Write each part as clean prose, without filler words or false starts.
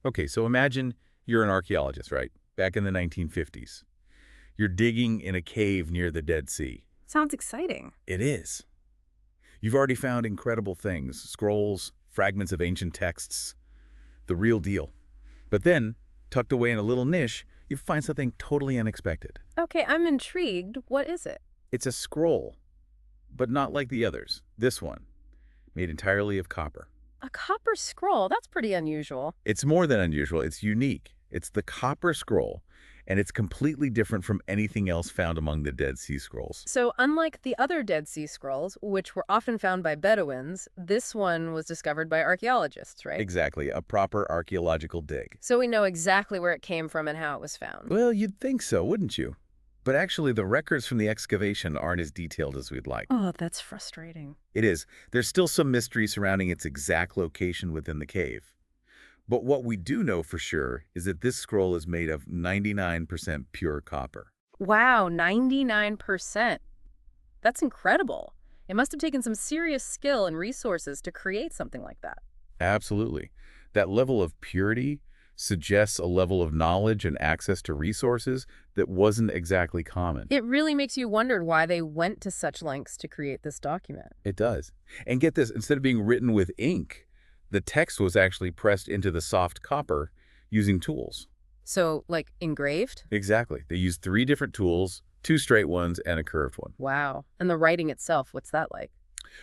Okay, so imagine you're an archaeologist, right? Back in the 1950s. You're digging in a cave near the Dead Sea. Sounds exciting. It is. You've already found incredible things, scrolls, fragments of ancient texts, the real deal. But then, tucked away in a little niche, you find something totally unexpected. Okay, I'm intrigued. What is it? It's a scroll, but not like the others. This one, made entirely of copper. A copper scroll. That's pretty unusual. It's more than unusual. It's unique. It's the copper scroll, and it's completely different from anything else found among the Dead Sea Scrolls. So, unlike the other Dead Sea Scrolls, which were often found by Bedouins, this one was discovered by archaeologists, right? Exactly, a proper archaeological dig. So we know exactly where it came from and how it was found. Well, you'd think so, wouldn't you? But actually, the records from the excavation aren't as detailed as we'd like. Oh, that's frustrating. It is. There's still some mystery surrounding its exact location within the cave. But what we do know for sure is that this scroll is made of 99% pure copper. Wow, 99%. That's incredible. It must have taken some serious skill and resources to create something like that. Absolutely. That level of purity suggests a level of knowledge and access to resources that wasn't exactly common. It really makes you wonder why they went to such lengths to create this document. It does. And get this, instead of being written with ink, the text was actually pressed into the soft copper using tools. So, like, engraved? Exactly. They used 3 different tools, 2 straight ones and a curved one. Wow. And the writing itself, what's that like?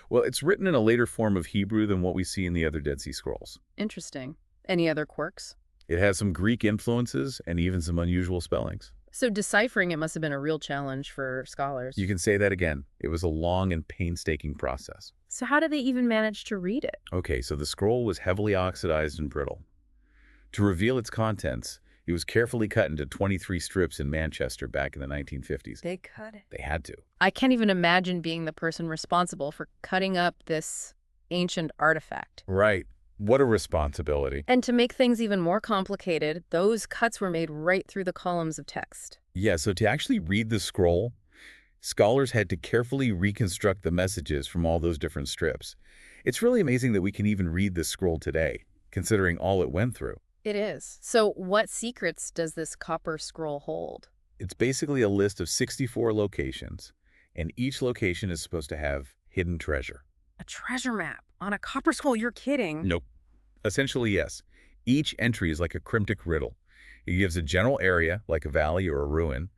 Well, it's written in a later form of Hebrew than what we see in the other Dead Sea Scrolls. Interesting. Any other quirks? It has some Greek influences and even some unusual spellings. So deciphering it must have been a real challenge for scholars. You can say that again. It was a long and painstaking process. So how did they even manage to read it? Okay, so the scroll was heavily oxidized and brittle. To reveal its contents, it was carefully cut into 23 strips in Manchester back in the 1950s. They cut it. They had to. I can't even imagine being the person responsible for cutting up this ancient artifact. Right. What a responsibility. And to make things even more complicated, those cuts were made right through the columns of text. Yeah, so to actually read the scroll, scholars had to carefully reconstruct the messages from all those different strips. It's really amazing that we can even read this scroll today, considering all it went through. It is. So what secrets does this copper scroll hold? It's basically a list of 64 locations, and each location is supposed to have hidden treasure. A treasure map on a copper scroll? You're kidding. Nope. Essentially, yes. Each entry is like a cryptic riddle. It gives a general area, like a valley or a ruin,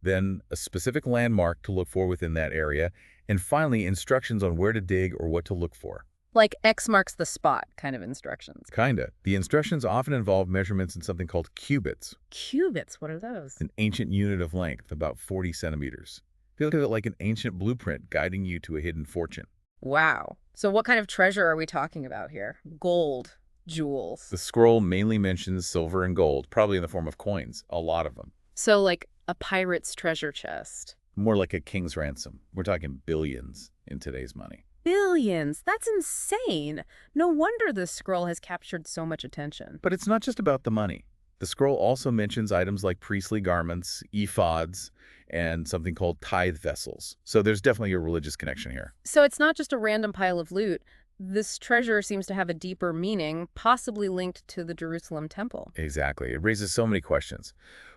then a specific landmark to look for within that area, and finally instructions on where to dig or what to look for. Like X marks the spot kind of instructions. Kinda. The instructions often involve measurements in something called cubits, Cubits, what are those? an ancient unit of length, about 40 centimeters. Think of it like an ancient blueprint guiding you to a hidden fortune. Wow. So what kind of treasure are we talking about here? Gold, jewels. The scroll mainly mentions silver and gold, probably in the form of coins, a lot of them. So like a pirate's treasure chest. More like a king's ransom. We're talking billions in today's money. Billions. That's insane. No wonder this scroll has captured so much attention. But it's not just about the money. The scroll also mentions items like priestly garments, ephods, and something called tithe vessels. So there's definitely a religious connection here. So it's not just a random pile of loot. This treasure seems to have a deeper meaning, possibly linked to the Jerusalem temple. Exactly. It raises so many questions.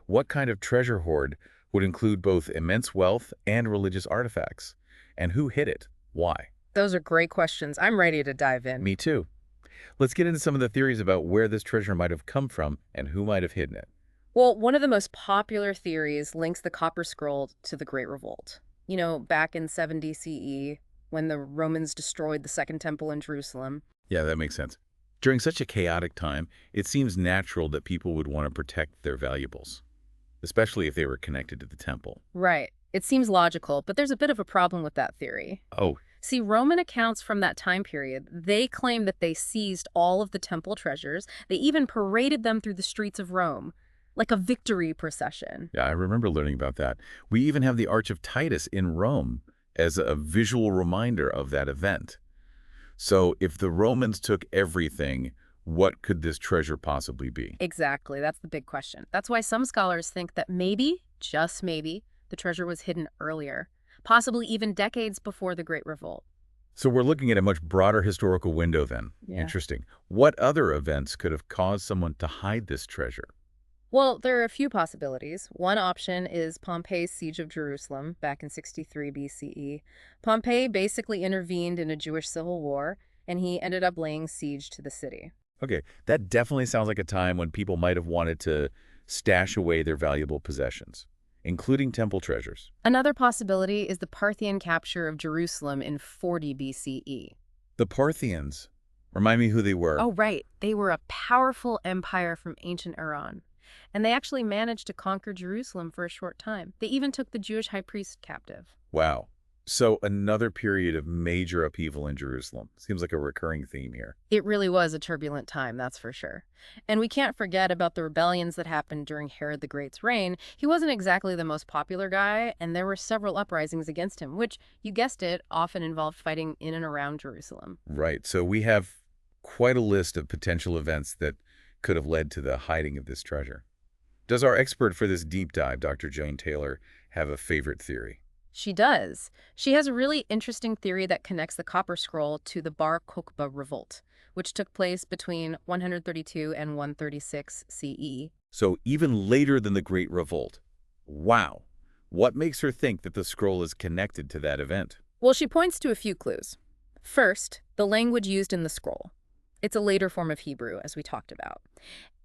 What kind of treasure hoard would include both immense wealth and religious artifacts? And who hid it? Why? Those are great questions. I'm ready to dive in. Me too. Let's get into some of the theories about where this treasure might have come from and who might have hidden it. Well, one of the most popular theories links the Copper Scroll to the Great Revolt. You know, back in 70 CE, when the Romans destroyed the Second Temple in Jerusalem. Yeah, that makes sense. During such a chaotic time, it seems natural that people would want to protect their valuables, especially if they were connected to the temple. Right. It seems logical, but there's a bit of a problem with that theory. Oh, See, Roman accounts from that time period, they claim that they seized all of the temple treasures. They even paraded them through the streets of Rome, like a victory procession. yeah, I remember learning about that. We even have the Arch of Titus in Rome as a visual reminder of that event. So if the Romans took everything, what could this treasure possibly be? Exactly. That's the big question. That's why some scholars think that maybe, just maybe, the treasure was hidden earlier, possibly even decades before the Great Revolt. So we're looking at a much broader historical window then. Yeah. Interesting. What other events could have caused someone to hide this treasure? Well, there are a few possibilities. One option is Pompey's siege of Jerusalem back in 63 BCE. Pompey basically intervened in a Jewish civil war, and he ended up laying siege to the city. Okay, that definitely sounds like a time when people might have wanted to stash away their valuable possessions, including temple treasures. Another possibility is the Parthian capture of Jerusalem in 40 BCE. The Parthians. Remind me who they were. Oh, right. They were a powerful empire from ancient Iran. And they actually managed to conquer Jerusalem for a short time. They even took the Jewish high priest captive. Wow. So another period of major upheaval in Jerusalem. Seems like a recurring theme here. It really was a turbulent time, that's for sure. And we can't forget about the rebellions that happened during Herod the Great's reign. He wasn't exactly the most popular guy, and there were several uprisings against him, which, you guessed it, often involved fighting in and around Jerusalem. Right. So we have quite a list of potential events that could have led to the hiding of this treasure. Does our expert for this deep dive, Dr. Joan Taylor, have a favorite theory? She does. She has a really interesting theory that connects the Copper Scroll to the Bar Kokhba revolt, which took place between 132 and 136 CE. So even later than the Great Revolt. Wow. What makes her think that the scroll is connected to that event? Well, she points to a few clues. First, the language used in the scroll. It's a later form of Hebrew, as we talked about.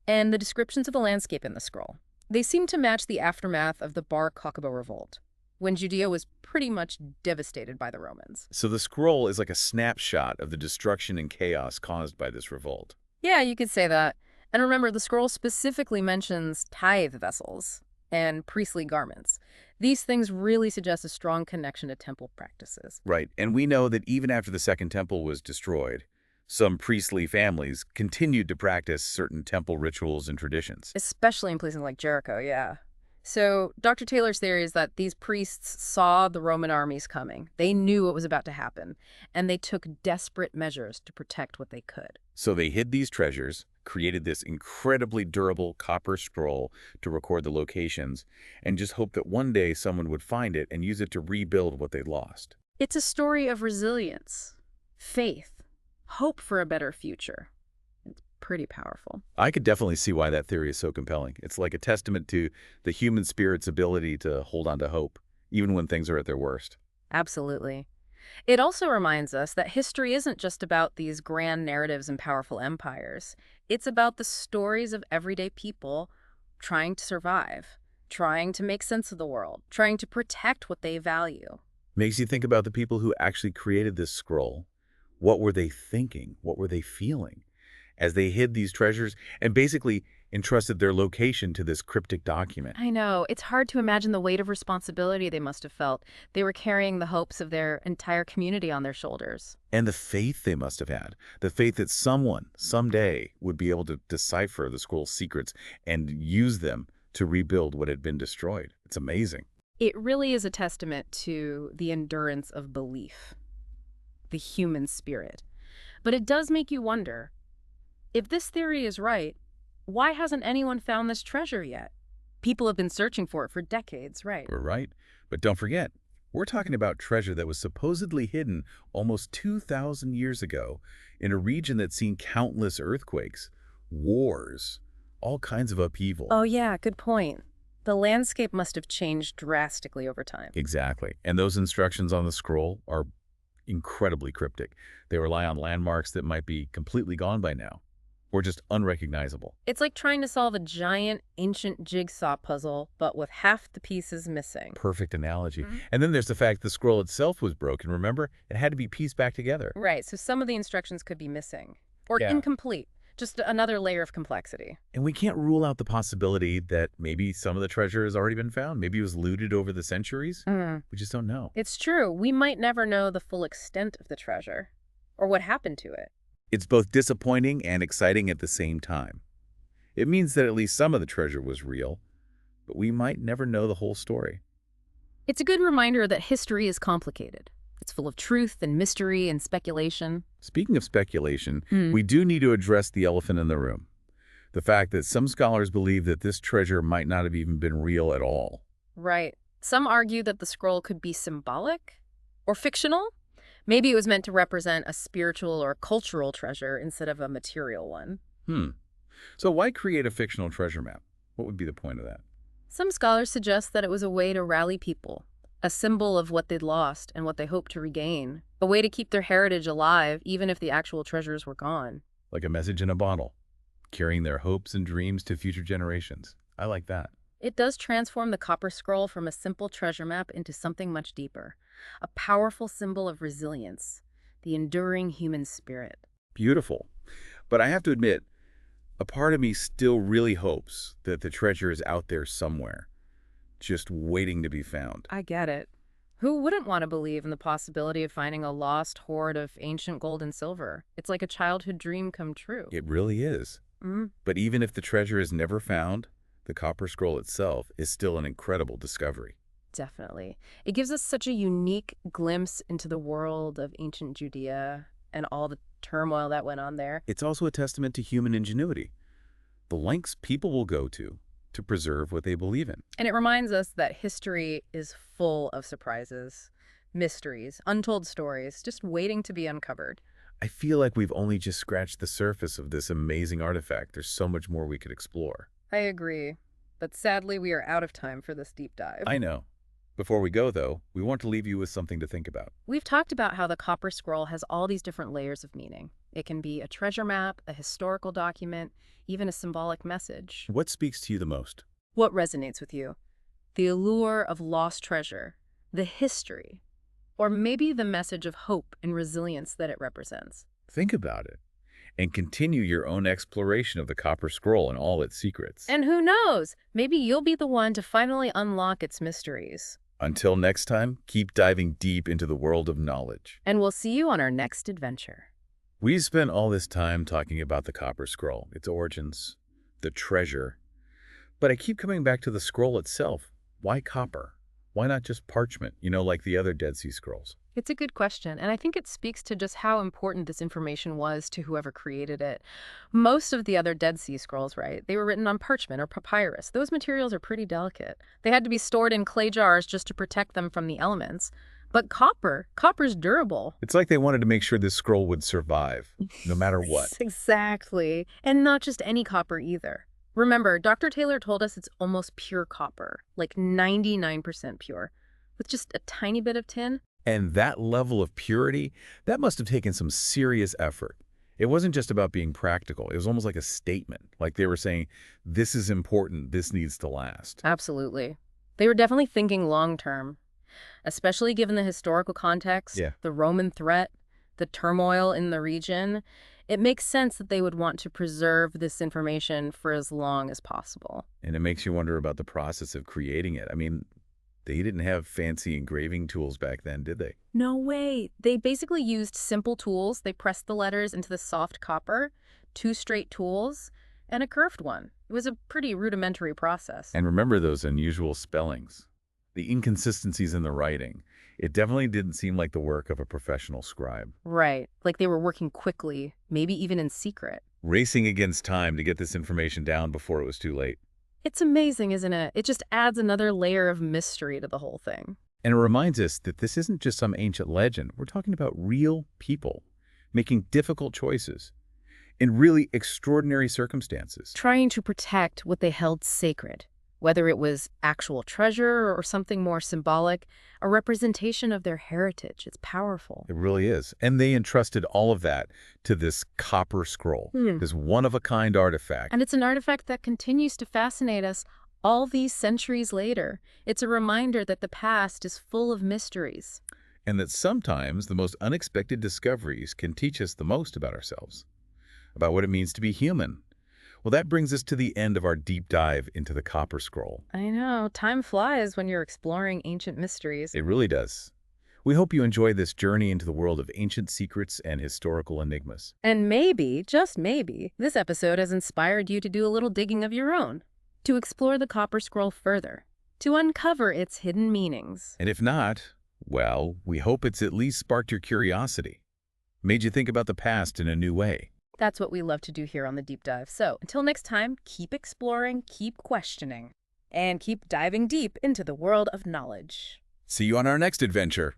And the descriptions of the landscape in the scroll. They seem to match the aftermath of the Bar Kokhba revolt, when Judea was pretty much devastated by the Romans. So the scroll is like a snapshot of the destruction and chaos caused by this revolt. Yeah, you could say that. And remember, the scroll specifically mentions tithe vessels and priestly garments. These things really suggest a strong connection to temple practices. Right. And we know that even after the Second Temple was destroyed, some priestly families continued to practice certain temple rituals and traditions. Especially in places like Jericho, yeah. So Dr. Taylor's theory is that these priests saw the Roman armies coming. They knew what was about to happen, and they took desperate measures to protect what they could. So they hid these treasures, created this incredibly durable copper scroll to record the locations, and just hoped that one day someone would find it and use it to rebuild what they'd lost. It's a story of resilience, faith, hope for a better future. It's pretty powerful. I could definitely see why that theory is so compelling. It's like a testament to the human spirit's ability to hold on to hope, even when things are at their worst. Absolutely. It also reminds us that history isn't just about these grand narratives and powerful empires. It's about the stories of everyday people trying to survive, trying to make sense of the world, trying to protect what they value. Makes you think about the people who actually created this scroll. What were they thinking? What were they feeling as they hid these treasures and basically entrusted their location to this cryptic document? I know. It's hard to imagine the weight of responsibility they must have felt. They were carrying the hopes of their entire community on their shoulders. And the faith they must have had, the faith that someone, someday, would be able to decipher the scroll's secrets and use them to rebuild what had been destroyed. It's amazing. It really is a testament to the endurance of belief, the human spirit. But it does make you wonder, if this theory is right, why hasn't anyone found this treasure yet? People have been searching for it for decades, right? We're right. But don't forget, we're talking about treasure that was supposedly hidden almost 2,000 years ago in a region that's seen countless earthquakes, wars, all kinds of upheaval. Oh yeah, good point. The landscape must have changed drastically over time. Exactly. And those instructions on the scroll are incredibly cryptic. They rely on landmarks that might be completely gone by now, or just unrecognizable. It's like trying to solve a giant, ancient jigsaw puzzle, but with half the pieces missing. Perfect analogy. And then there's the fact the scroll itself was broken. Remember? It had to be pieced back together. Right, so some of the instructions could be missing. Or Yeah. incomplete. Just another layer of complexity. And we can't rule out the possibility that maybe some of the treasure has already been found. Maybe it was looted over the centuries. We just don't know. It's true. We might never know the full extent of the treasure, or what happened to it. It's both disappointing and exciting at the same time. It means that at least some of the treasure was real, but we might never know the whole story. It's a good reminder that history is complicated. It's full of truth and mystery and speculation. Speaking of speculation, we do need to address the elephant in the room. The fact that some scholars believe that this treasure might not have even been real at all. Right. Some argue that the scroll could be symbolic or fictional, Maybe it was meant to represent a spiritual or cultural treasure instead of a material one. Hmm. So why create a fictional treasure map? What would be the point of that? Some scholars suggest that it was a way to rally people, a symbol of what they'd lost and what they hoped to regain, a way to keep their heritage alive even if the actual treasures were gone. Like a message in a bottle, carrying their hopes and dreams to future generations. I like that. It does transform the Copper Scroll from a simple treasure map into something much deeper, a powerful symbol of resilience, the enduring human spirit. Beautiful. But I have to admit, a part of me still really hopes that the treasure is out there somewhere, just waiting to be found. I get it. Who wouldn't want to believe in the possibility of finding a lost hoard of ancient gold and silver? It's like a childhood dream come true. It really is. But even if the treasure is never found, the Copper Scroll itself is still an incredible discovery. Definitely. It gives us such a unique glimpse into the world of ancient Judea and all the turmoil that went on there. It's also a testament to human ingenuity, the lengths people will go to preserve what they believe in. And it reminds us that history is full of surprises, mysteries, untold stories, just waiting to be uncovered. I feel like we've only just scratched the surface of this amazing artifact. There's so much more we could explore. I agree. But sadly, we are out of time for this deep dive. I know. Before we go, though, we want to leave you with something to think about. We've talked about how the Copper Scroll has all these different layers of meaning. It can be a treasure map, a historical document, even a symbolic message. What speaks to you the most? What resonates with you? The allure of lost treasure, the history, or maybe the message of hope and resilience that it represents. Think about it, and continue your own exploration of the Copper Scroll and all its secrets. And who knows, maybe you'll be the one to finally unlock its mysteries. Until next time, keep diving deep into the world of knowledge. And we'll see you on our next adventure. We've spent all this time talking about the Copper Scroll, its origins, the treasure. But I keep coming back to the scroll itself. Why copper? Why not just parchment, like the other Dead Sea Scrolls? It's a good question, and I think it speaks to just how important this information was to whoever created it. Most of the other Dead Sea Scrolls, right, they were written on parchment or papyrus. Those materials are pretty delicate. They had to be stored in clay jars just to protect them from the elements. But copper's durable. It's like they wanted to make sure this scroll would survive, no matter what. Exactly. And not just any copper either. Remember, Dr. Taylor told us it's almost pure copper, like 99% pure, with just a tiny bit of tin. And that level of purity, that must have taken some serious effort. It wasn't just about being practical. It was almost like a statement. Like they were saying, this is important, this needs to last. Absolutely. They were definitely thinking long-term, especially given the historical context, the Roman threat, the turmoil in the region. It makes sense that they would want to preserve this information for as long as possible. And it makes you wonder about the process of creating it. I mean, they didn't have fancy engraving tools back then, did they? No way. They basically used simple tools. They pressed the letters into the soft copper, 2 straight tools, and a curved one. It was a pretty rudimentary process. And remember those unusual spellings, the inconsistencies in the writing. It definitely didn't seem like the work of a professional scribe. Right. Like they were working quickly, maybe even in secret. Racing against time to get this information down before it was too late. It's amazing, isn't it? It just adds another layer of mystery to the whole thing. And it reminds us that this isn't just some ancient legend. We're talking about real people making difficult choices in really extraordinary circumstances. Trying to protect what they held sacred, whether it was actual treasure or something more symbolic, a representation of their heritage. It's powerful. It really is. And they entrusted all of that to this Copper Scroll, this one-of-a-kind artifact. And it's an artifact that continues to fascinate us all these centuries later. It's a reminder that the past is full of mysteries. And that sometimes the most unexpected discoveries can teach us the most about ourselves, about what it means to be human. Well, that brings us to the end of our deep dive into the Copper Scroll. I know. Time flies when you're exploring ancient mysteries. It really does. We hope you enjoy this journey into the world of ancient secrets and historical enigmas. And maybe, just maybe, this episode has inspired you to do a little digging of your own, to explore the Copper Scroll further, to uncover its hidden meanings. And if not, well, we hope it's at least sparked your curiosity, made you think about the past in a new way. That's what we love to do here on The Deep Dive. So, until next time, keep exploring, keep questioning, and keep diving deep into the world of knowledge. See you on our next adventure.